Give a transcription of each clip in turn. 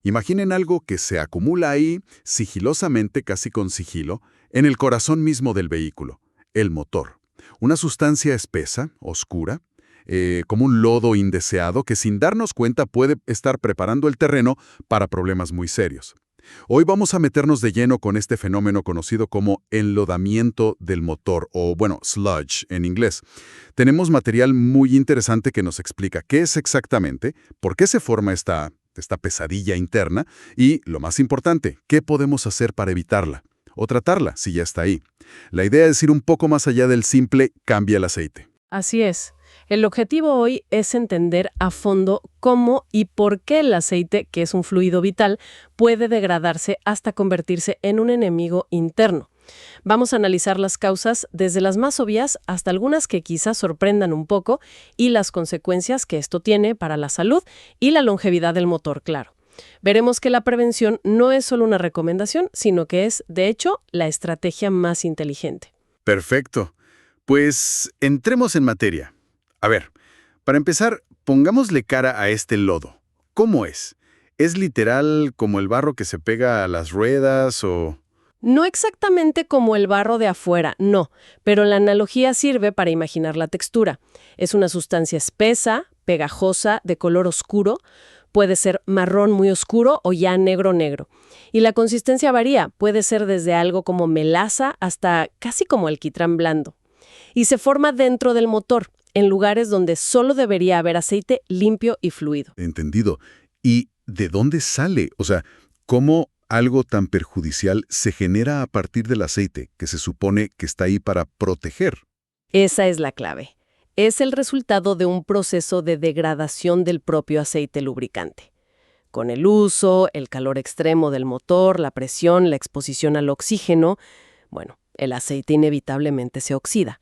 Imaginen algo que se acumula ahí sigilosamente, casi con sigilo, en el corazón mismo del vehículo, el motor. Una sustancia espesa, oscura, como un lodo indeseado que sin darnos cuenta puede estar preparando el terreno para problemas muy serios. Hoy vamos a meternos de lleno con este fenómeno conocido como enlodamiento del motor, o bueno, sludge en inglés. Tenemos material muy interesante que nos explica qué es exactamente, por qué se forma esta pesadilla interna y, lo más importante, qué podemos hacer para evitarla o tratarla si ya está ahí. La idea es ir un poco más allá del simple cambia el aceite. Así es. El objetivo hoy es entender a fondo cómo y por qué el aceite, que es un fluido vital, puede degradarse hasta convertirse en un enemigo interno. Vamos a analizar las causas desde las más obvias hasta algunas que quizás sorprendan un poco y las consecuencias que esto tiene para la salud y la longevidad del motor, claro. Veremos que la prevención no es solo una recomendación, sino que es, de hecho, la estrategia más inteligente. Perfecto. Pues entremos en materia. A ver, para empezar, pongámosle cara a este lodo. ¿Cómo es? ¿Es literal como el barro que se pega a las ruedas o...? No exactamente como el barro de afuera, no, pero la analogía sirve para imaginar la textura. Es una sustancia espesa, pegajosa, de color oscuro, puede ser marrón muy oscuro o ya negro negro. Y la consistencia varía, puede ser desde algo como melaza hasta casi como alquitrán blando. Y se forma dentro del motor, en lugares donde solo debería haber aceite limpio y fluido. Entendido. ¿Y de dónde sale? O sea, ¿cómo algo tan perjudicial se genera a partir del aceite que se supone que está ahí para proteger? Esa es la clave. Es el resultado de un proceso de degradación del propio aceite lubricante. Con el uso, el calor extremo del motor, la presión, la exposición al oxígeno, bueno, el aceite inevitablemente se oxida.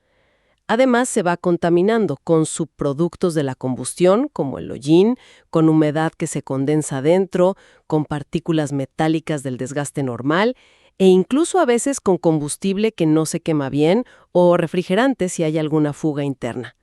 Además, se va contaminando con subproductos de la combustión, como el hollín, con humedad que se condensa dentro, con partículas metálicas del desgaste normal e incluso a veces con combustible que no se quema bien o refrigerante si hay alguna fuga interna.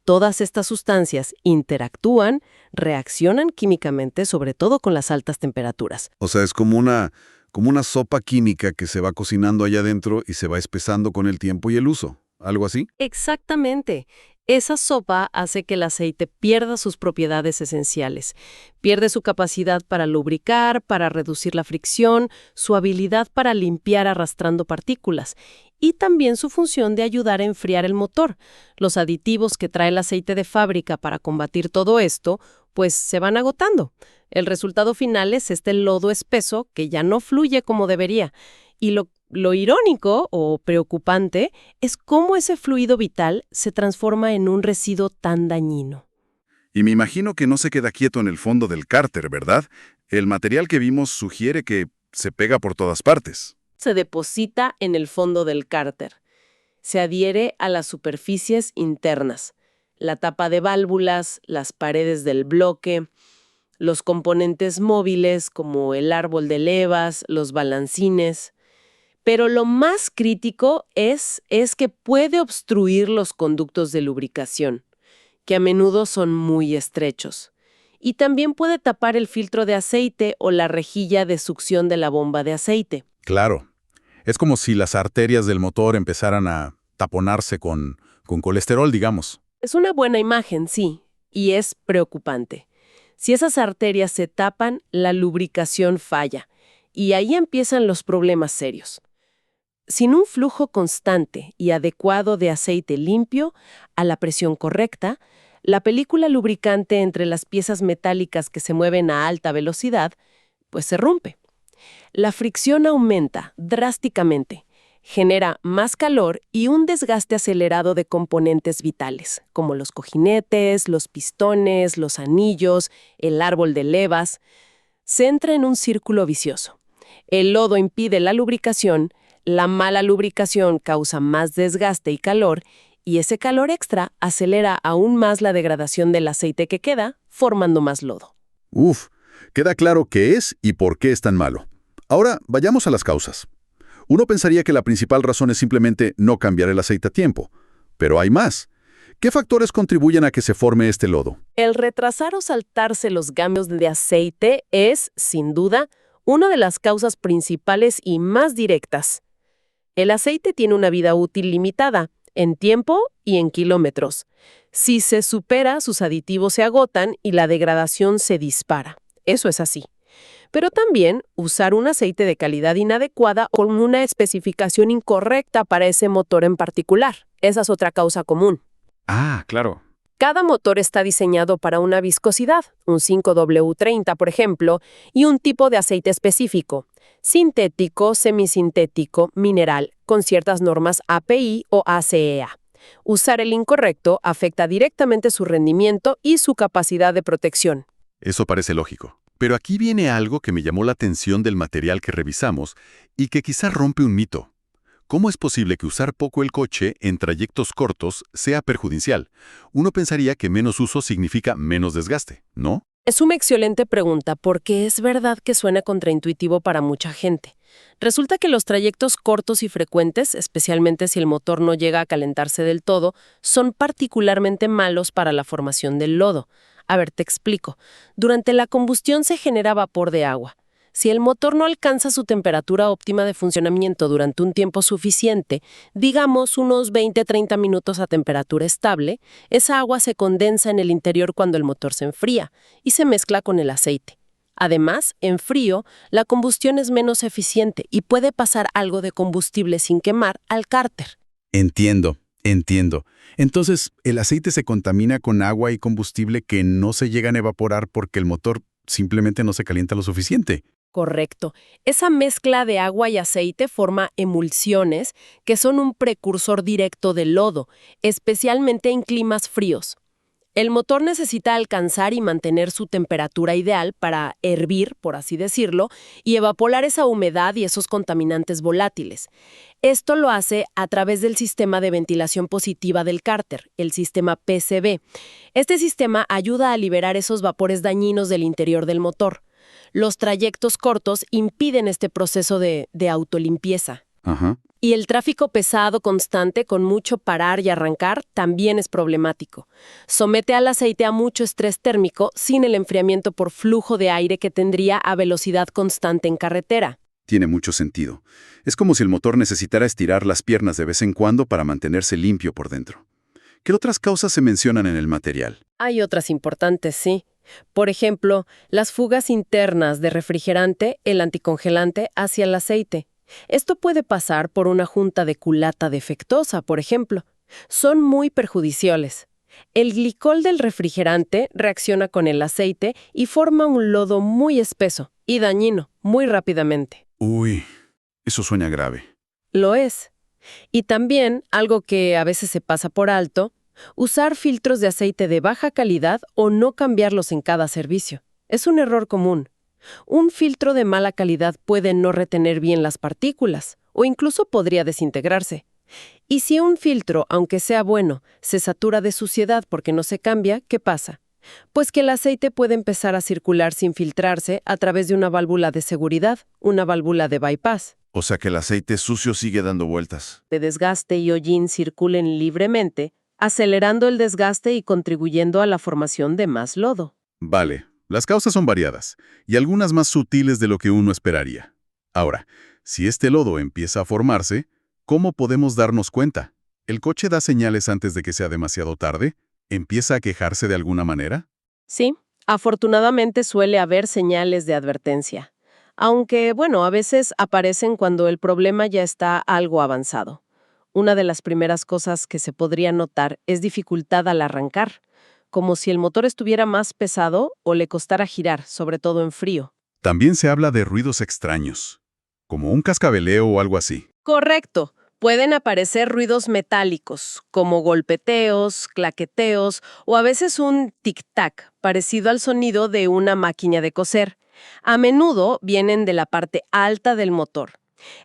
Todas estas sustancias interactúan, reaccionan químicamente, sobre todo con las altas temperaturas. O sea, es como una sopa química que se va cocinando allá adentro y se va espesando con el tiempo y el uso. ¿Algo así? Exactamente. Esa sopa hace que el aceite pierda sus propiedades esenciales. Pierde su capacidad para lubricar, para reducir la fricción, su habilidad para limpiar arrastrando partículas y también su función de ayudar a enfriar el motor. Los aditivos que trae el aceite de fábrica para combatir todo esto, pues se van agotando. El resultado final es este lodo espeso que ya no fluye como debería. Y lo irónico o preocupante es cómo ese fluido vital se transforma en un residuo tan dañino. Y me imagino que no se queda quieto en el fondo del cárter, ¿verdad? El material que vimos sugiere que se pega por todas partes. Se deposita en el fondo del cárter. Se adhiere a las superficies internas, la tapa de válvulas, las paredes del bloque, los componentes móviles como el árbol de levas, los balancines. Pero lo más crítico es que puede obstruir los conductos de lubricación, que a menudo son muy estrechos. Y también puede tapar el filtro de aceite o la rejilla de succión de la bomba de aceite. Claro. Es como si las arterias del motor empezaran a taponarse con colesterol, digamos. Es una buena imagen, sí, y es preocupante. Si esas arterias se tapan, la lubricación falla, y ahí empiezan los problemas serios. Sin un flujo constante y adecuado de aceite limpio, a la presión correcta, la película lubricante entre las piezas metálicas que se mueven a alta velocidad, pues se rompe. La fricción aumenta drásticamente, genera más calor y un desgaste acelerado de componentes vitales, como los cojinetes, los pistones, los anillos, el árbol de levas. Se entra en un círculo vicioso. El lodo impide la lubricación, la mala lubricación causa más desgaste y calor, y ese calor extra acelera aún más la degradación del aceite que queda, formando más lodo. Uf, queda claro qué es y por qué es tan malo. Ahora, vayamos a las causas. Uno pensaría que la principal razón es simplemente no cambiar el aceite a tiempo, pero hay más. ¿Qué factores contribuyen a que se forme este lodo? El retrasar o saltarse los cambios de aceite es, sin duda, una de las causas principales y más directas. El aceite tiene una vida útil limitada, en tiempo y en kilómetros. Si se supera, sus aditivos se agotan y la degradación se dispara. Eso es así. Pero también usar un aceite de calidad inadecuada o con una especificación incorrecta para ese motor en particular. Esa es otra causa común. Ah, claro. Cada motor está diseñado para una viscosidad, un 5W30 por ejemplo, y un tipo de aceite específico, sintético, semisintético, mineral, con ciertas normas API o ACEA. Usar el incorrecto afecta directamente su rendimiento y su capacidad de protección. Eso parece lógico. Pero aquí viene algo que me llamó la atención del material que revisamos y que quizá rompe un mito. ¿Cómo es posible que usar poco el coche en trayectos cortos sea perjudicial? Uno pensaría que menos uso significa menos desgaste, ¿no? Es una excelente pregunta porque es verdad que suena contraintuitivo para mucha gente. Resulta que los trayectos cortos y frecuentes, especialmente si el motor no llega a calentarse del todo, son particularmente malos para la formación del lodo. A ver, te explico. Durante la combustión se genera vapor de agua. Si el motor no alcanza su temperatura óptima de funcionamiento durante un tiempo suficiente, digamos unos 20-30 minutos a temperatura estable, esa agua se condensa en el interior cuando el motor se enfría y se mezcla con el aceite. Además, en frío, la combustión es menos eficiente y puede pasar algo de combustible sin quemar al cárter. Entiendo. Entonces, el aceite se contamina con agua y combustible que no se llegan a evaporar porque el motor simplemente no se calienta lo suficiente. Correcto. Esa mezcla de agua y aceite forma emulsiones que son un precursor directo del lodo, especialmente en climas fríos. El motor necesita alcanzar y mantener su temperatura ideal para hervir, por así decirlo, y evaporar esa humedad y esos contaminantes volátiles. Esto lo hace a través del sistema de ventilación positiva del cárter, el sistema PCV. Este sistema ayuda a liberar esos vapores dañinos del interior del motor. Los trayectos cortos impiden este proceso de autolimpieza. Ajá. Y el tráfico pesado constante con mucho parar y arrancar también es problemático. Somete al aceite a mucho estrés térmico sin el enfriamiento por flujo de aire que tendría a velocidad constante en carretera. Tiene mucho sentido. Es como si el motor necesitara estirar las piernas de vez en cuando para mantenerse limpio por dentro. ¿Qué otras causas se mencionan en el material? Hay otras importantes, sí. Por ejemplo, las fugas internas de refrigerante, el anticongelante, hacia el aceite. Esto puede pasar por una junta de culata defectuosa, por ejemplo. Son muy perjudiciales. El glicol del refrigerante reacciona con el aceite y forma un lodo muy espeso y dañino muy rápidamente. Uy, eso suena grave. Lo es. Y también, algo que a veces se pasa por alto, usar filtros de aceite de baja calidad o no cambiarlos en cada servicio. Es un error común. Un filtro de mala calidad puede no retener bien las partículas o incluso podría desintegrarse. Y si un filtro, aunque sea bueno, se satura de suciedad porque no se cambia, ¿qué pasa? Pues que el aceite puede empezar a circular sin filtrarse a través de una válvula de seguridad, una válvula de bypass. O sea que el aceite sucio sigue dando vueltas. De desgaste y hollín circulen libremente, acelerando el desgaste y contribuyendo a la formación de más lodo. Vale, las causas son variadas y algunas más sutiles de lo que uno esperaría. Ahora, si este lodo empieza a formarse, ¿cómo podemos darnos cuenta? ¿El coche da señales antes de que sea demasiado tarde? ¿Empieza a quejarse de alguna manera? Sí, afortunadamente suele haber señales de advertencia. Aunque, a veces aparecen cuando el problema ya está algo avanzado. Una de las primeras cosas que se podría notar es dificultad al arrancar, como si el motor estuviera más pesado o le costara girar, sobre todo en frío. También se habla de ruidos extraños, como un cascabeleo o algo así. Correcto. Pueden aparecer ruidos metálicos, como golpeteos, claqueteos o a veces un tic-tac, parecido al sonido de una máquina de coser. A menudo vienen de la parte alta del motor.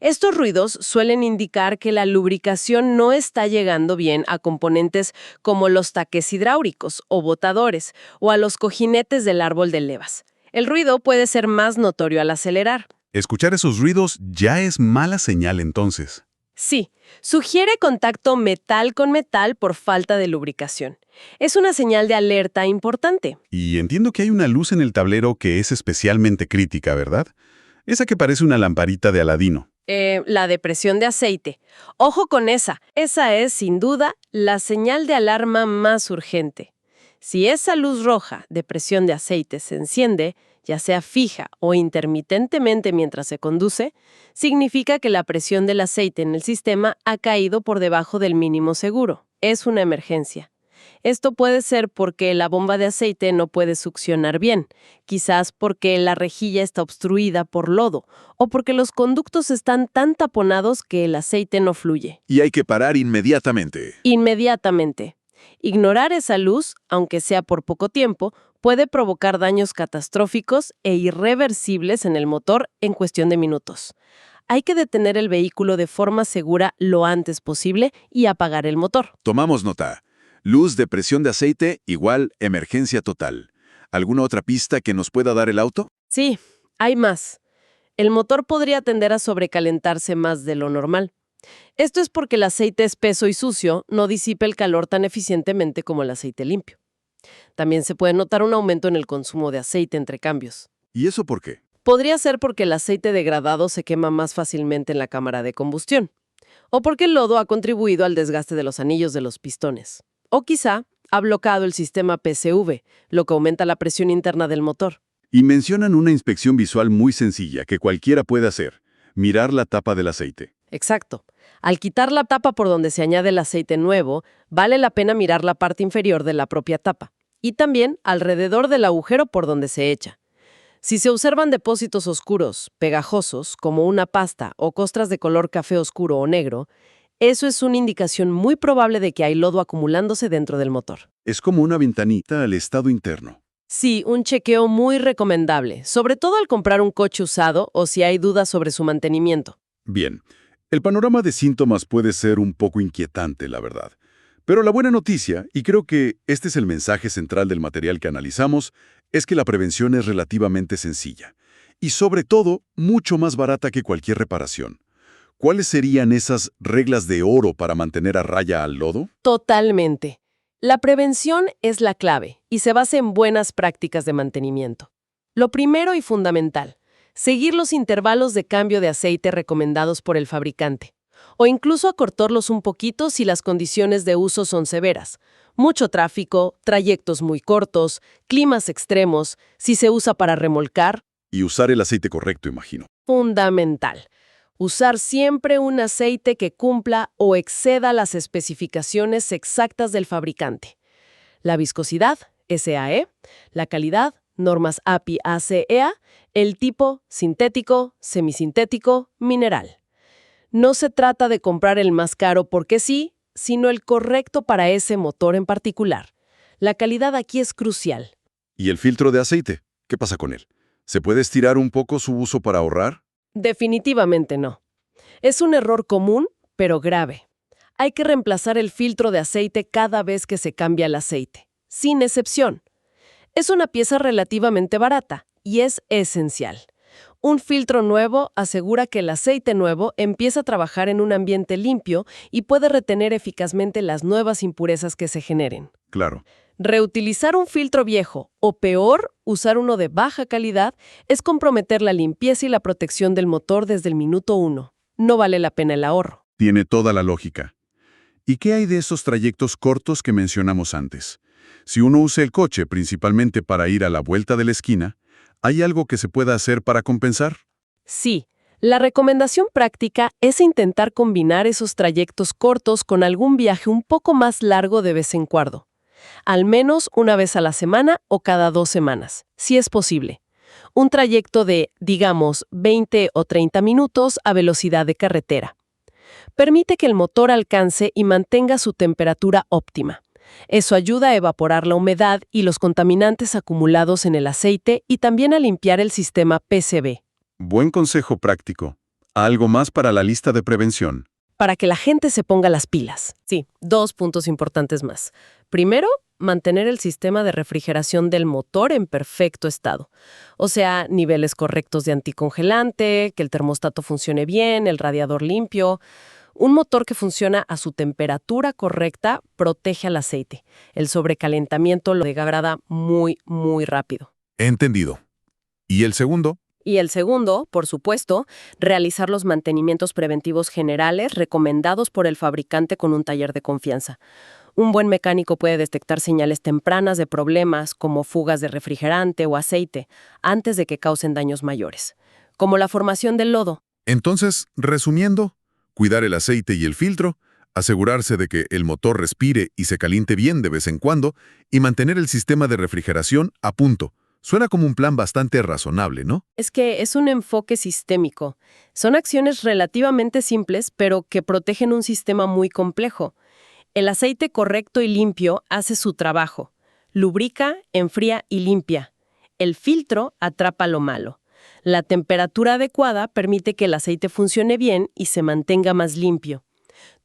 Estos ruidos suelen indicar que la lubricación no está llegando bien a componentes como los taques hidráulicos o botadores o a los cojinetes del árbol de levas. El ruido puede ser más notorio al acelerar. Escuchar esos ruidos ya es mala señal entonces. Sí, sugiere contacto metal con metal por falta de lubricación. Es una señal de alerta importante. Y entiendo que hay una luz en el tablero que es especialmente crítica, ¿verdad? Esa que parece una lamparita de Aladino. La depresión de aceite. Ojo con esa. Esa es, sin duda, la señal de alarma más urgente. Si esa luz roja de presión de aceite se enciende, ya sea fija o intermitentemente mientras se conduce, significa que la presión del aceite en el sistema ha caído por debajo del mínimo seguro. Es una emergencia. Esto puede ser porque la bomba de aceite no puede succionar bien, quizás porque la rejilla está obstruida por lodo o porque los conductos están tan taponados que el aceite no fluye. Y hay que parar inmediatamente. Inmediatamente. Ignorar esa luz, aunque sea por poco tiempo, puede provocar daños catastróficos e irreversibles en el motor en cuestión de minutos. Hay que detener el vehículo de forma segura lo antes posible y apagar el motor. Tomamos nota. Luz de presión de aceite igual emergencia total. ¿Alguna otra pista que nos pueda dar el auto? Sí, hay más. El motor podría tender a sobrecalentarse más de lo normal. Esto es porque el aceite espeso y sucio no disipa el calor tan eficientemente como el aceite limpio. También se puede notar un aumento en el consumo de aceite entre cambios. ¿Y eso por qué? Podría ser porque el aceite degradado se quema más fácilmente en la cámara de combustión, o porque el lodo ha contribuido al desgaste de los anillos de los pistones. O quizá ha bloqueado el sistema PCV, lo que aumenta la presión interna del motor. Y mencionan una inspección visual muy sencilla que cualquiera puede hacer. Mirar la tapa del aceite. Exacto. Al quitar la tapa por donde se añade el aceite nuevo, vale la pena mirar la parte inferior de la propia tapa, y también alrededor del agujero por donde se echa. Si se observan depósitos oscuros, pegajosos, como una pasta o costras de color café oscuro o negro, eso es una indicación muy probable de que hay lodo acumulándose dentro del motor. Es como una ventanita al estado interno. Sí, un chequeo muy recomendable, sobre todo al comprar un coche usado o si hay dudas sobre su mantenimiento. Bien, el panorama de síntomas puede ser un poco inquietante, la verdad. Pero la buena noticia, y creo que este es el mensaje central del material que analizamos, es que la prevención es relativamente sencilla. Y sobre todo, mucho más barata que cualquier reparación. ¿Cuáles serían esas reglas de oro para mantener a raya al lodo? Totalmente. La prevención es la clave y se basa en buenas prácticas de mantenimiento. Lo primero y fundamental, seguir los intervalos de cambio de aceite recomendados por el fabricante, o incluso acortarlos un poquito si las condiciones de uso son severas. Mucho tráfico, trayectos muy cortos, climas extremos, si se usa para remolcar. Y usar el aceite correcto, imagino. Fundamental. Usar siempre un aceite que cumpla o exceda las especificaciones exactas del fabricante. La viscosidad, SAE, la calidad, normas API-ACEA, el tipo, sintético, semisintético, mineral. No se trata de comprar el más caro porque sí, sino el correcto para ese motor en particular. La calidad aquí es crucial. ¿Y el filtro de aceite? ¿Qué pasa con él? ¿Se puede estirar un poco su uso para ahorrar? Definitivamente no. Es un error común, pero grave. Hay que reemplazar el filtro de aceite cada vez que se cambia el aceite, sin excepción. Es una pieza relativamente barata y es esencial. Un filtro nuevo asegura que el aceite nuevo empieza a trabajar en un ambiente limpio y puede retener eficazmente las nuevas impurezas que se generen. Claro. Reutilizar un filtro viejo, o peor, usar uno de baja calidad, es comprometer la limpieza y la protección del motor desde el minuto 1. No vale la pena el ahorro. Tiene toda la lógica. ¿Y qué hay de esos trayectos cortos que mencionamos antes? Si uno usa el coche principalmente para ir a la vuelta de la esquina, ¿hay algo que se pueda hacer para compensar? Sí, la recomendación práctica es intentar combinar esos trayectos cortos con algún viaje un poco más largo de vez en cuando. Al menos una vez a la semana o cada 2 semanas, si es posible. Un trayecto de, digamos, 20 o 30 minutos a velocidad de carretera. Permite que el motor alcance y mantenga su temperatura óptima. Eso ayuda a evaporar la humedad y los contaminantes acumulados en el aceite y también a limpiar el sistema PCV. Buen consejo práctico. Algo más para la lista de prevención. Para que la gente se ponga las pilas. Sí, 2 puntos importantes más. Primero, mantener el sistema de refrigeración del motor en perfecto estado. O sea, niveles correctos de anticongelante, que el termostato funcione bien, el radiador limpio. Un motor que funciona a su temperatura correcta protege al aceite. El sobrecalentamiento lo degrada muy, muy rápido. Entendido. ¿Y el segundo? Y el segundo, por supuesto, realizar los mantenimientos preventivos generales recomendados por el fabricante con un taller de confianza. Un buen mecánico puede detectar señales tempranas de problemas como fugas de refrigerante o aceite antes de que causen daños mayores, como la formación del lodo. Entonces, resumiendo, cuidar el aceite y el filtro, asegurarse de que el motor respire y se caliente bien de vez en cuando, y mantener el sistema de refrigeración a punto. Suena como un plan bastante razonable, ¿no? Es que es un enfoque sistémico. Son acciones relativamente simples, pero que protegen un sistema muy complejo. El aceite correcto y limpio hace su trabajo. Lubrica, enfría y limpia. El filtro atrapa lo malo. La temperatura adecuada permite que el aceite funcione bien y se mantenga más limpio.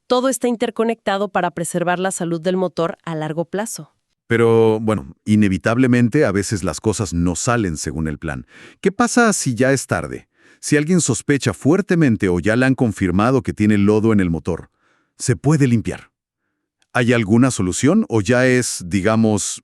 Todo está interconectado para preservar la salud del motor a largo plazo. Pero, bueno, inevitablemente a veces las cosas no salen según el plan. ¿Qué pasa si ya es tarde? Si alguien sospecha fuertemente o ya le han confirmado que tiene lodo en el motor, ¿se puede limpiar? ¿Hay alguna solución o ya es, digamos,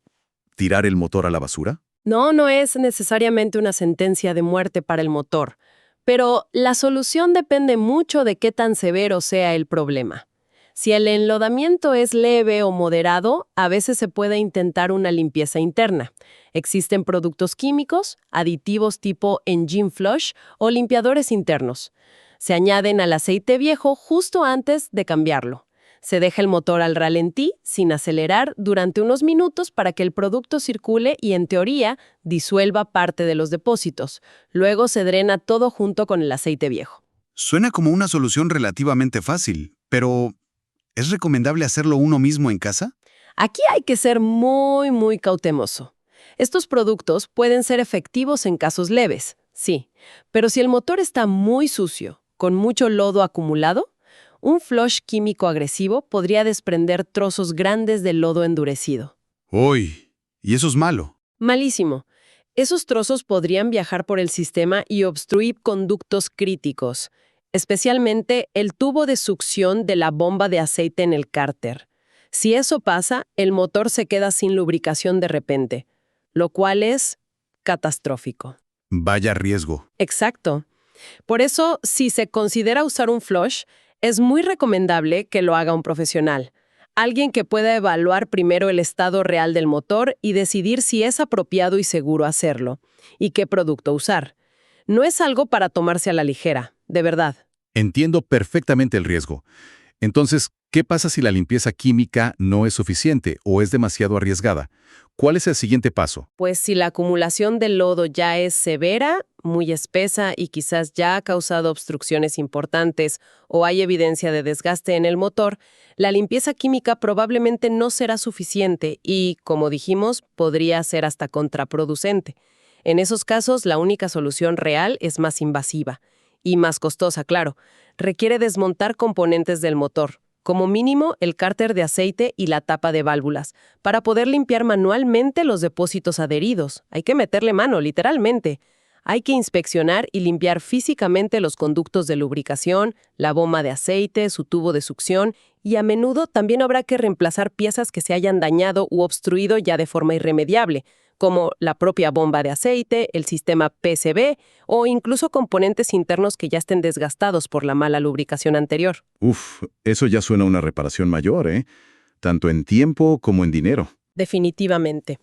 tirar el motor a la basura? No es necesariamente una sentencia de muerte para el motor, pero la solución depende mucho de qué tan severo sea el problema. Si el enlodamiento es leve o moderado, a veces se puede intentar una limpieza interna. Existen productos químicos, aditivos tipo engine flush o limpiadores internos. Se añaden al aceite viejo justo antes de cambiarlo. Se deja el motor al ralentí, sin acelerar, durante unos minutos para que el producto circule y, en teoría, disuelva parte de los depósitos. Luego se drena todo junto con el aceite viejo. Suena como una solución relativamente fácil, pero ¿es recomendable hacerlo uno mismo en casa? Aquí hay que ser muy, muy cauteloso. Estos productos pueden ser efectivos en casos leves, sí, pero si el motor está muy sucio, con mucho lodo acumulado, un flush químico agresivo podría desprender trozos grandes de lodo endurecido. ¡Uy! Y eso es malo. Malísimo. Esos trozos podrían viajar por el sistema y obstruir conductos críticos, especialmente el tubo de succión de la bomba de aceite en el cárter. Si eso pasa, el motor se queda sin lubricación de repente, lo cual es catastrófico. Vaya riesgo. Exacto. Por eso, si se considera usar un flush, es muy recomendable que lo haga un profesional. Alguien que pueda evaluar primero el estado real del motor y decidir si es apropiado y seguro hacerlo, y qué producto usar. No es algo para tomarse a la ligera, de verdad. Entiendo perfectamente el riesgo. Entonces, ¿qué pasa si la limpieza química no es suficiente o es demasiado arriesgada? ¿Cuál es el siguiente paso? Pues si la acumulación de lodo ya es severa, muy espesa y quizás ya ha causado obstrucciones importantes o hay evidencia de desgaste en el motor, la limpieza química probablemente no será suficiente y, como dijimos, podría ser hasta contraproducente. En esos casos, la única solución real es más invasiva y más costosa, claro. Requiere desmontar componentes del motor, como mínimo el cárter de aceite y la tapa de válvulas, para poder limpiar manualmente los depósitos adheridos. Hay que meterle mano, literalmente. Hay que inspeccionar y limpiar físicamente los conductos de lubricación, la bomba de aceite, su tubo de succión, y a menudo también habrá que reemplazar piezas que se hayan dañado u obstruido ya de forma irremediable, como la propia bomba de aceite, el sistema PCB o incluso componentes internos que ya estén desgastados por la mala lubricación anterior. Eso ya suena a una reparación mayor, ¿eh? Tanto en tiempo como en dinero. Definitivamente.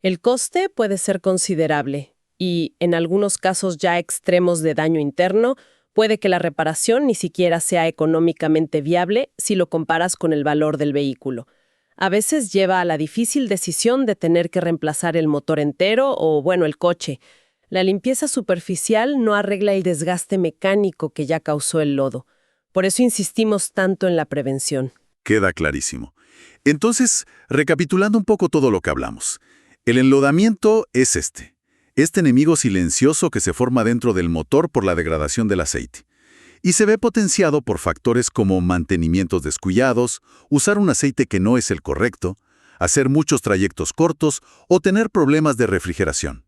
El coste puede ser considerable y, en algunos casos ya extremos de daño interno, puede que la reparación ni siquiera sea económicamente viable si lo comparas con el valor del vehículo. A veces lleva a la difícil decisión de tener que reemplazar el motor entero o, el coche. La limpieza superficial no arregla el desgaste mecánico que ya causó el lodo. Por eso insistimos tanto en la prevención. Queda clarísimo. Entonces, recapitulando un poco todo lo que hablamos. El enlodamiento es este enemigo silencioso que se forma dentro del motor por la degradación del aceite. Y se ve potenciado por factores como mantenimientos descuidados, usar un aceite que no es el correcto, hacer muchos trayectos cortos o tener problemas de refrigeración.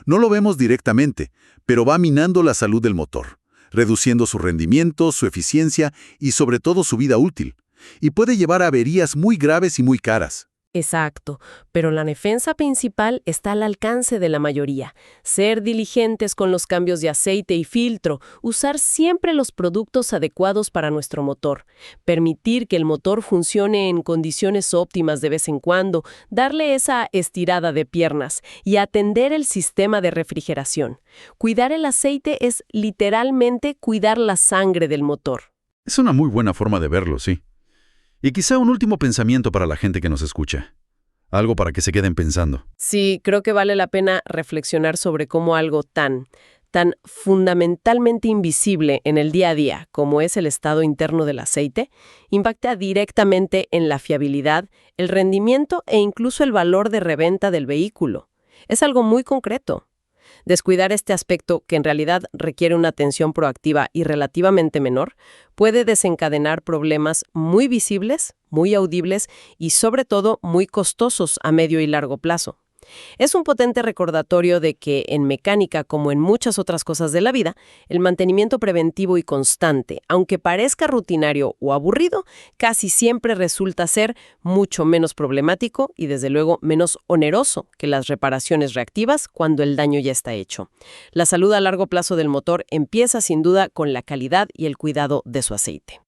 No lo vemos directamente, pero va minando la salud del motor, reduciendo su rendimiento, su eficiencia y sobre todo su vida útil. Y puede llevar a averías muy graves y muy caras. Exacto, pero la defensa principal está al alcance de la mayoría. Ser diligentes con los cambios de aceite y filtro, usar siempre los productos adecuados para nuestro motor, permitir que el motor funcione en condiciones óptimas de vez en cuando, darle esa estirada de piernas y atender el sistema de refrigeración. Cuidar el aceite es literalmente cuidar la sangre del motor. Es una muy buena forma de verlo, sí. Y quizá un último pensamiento para la gente que nos escucha. Algo para que se queden pensando. Sí, creo que vale la pena reflexionar sobre cómo algo tan fundamentalmente invisible en el día a día, como es el estado interno del aceite, impacta directamente en la fiabilidad, el rendimiento e incluso el valor de reventa del vehículo. Es algo muy concreto. Descuidar este aspecto, que en realidad requiere una atención proactiva y relativamente menor, puede desencadenar problemas muy visibles, muy audibles y sobre todo muy costosos a medio y largo plazo. Es un potente recordatorio de que en mecánica, como en muchas otras cosas de la vida, el mantenimiento preventivo y constante, aunque parezca rutinario o aburrido, casi siempre resulta ser mucho menos problemático y desde luego menos oneroso que las reparaciones reactivas cuando el daño ya está hecho. La salud a largo plazo del motor empieza sin duda con la calidad y el cuidado de su aceite.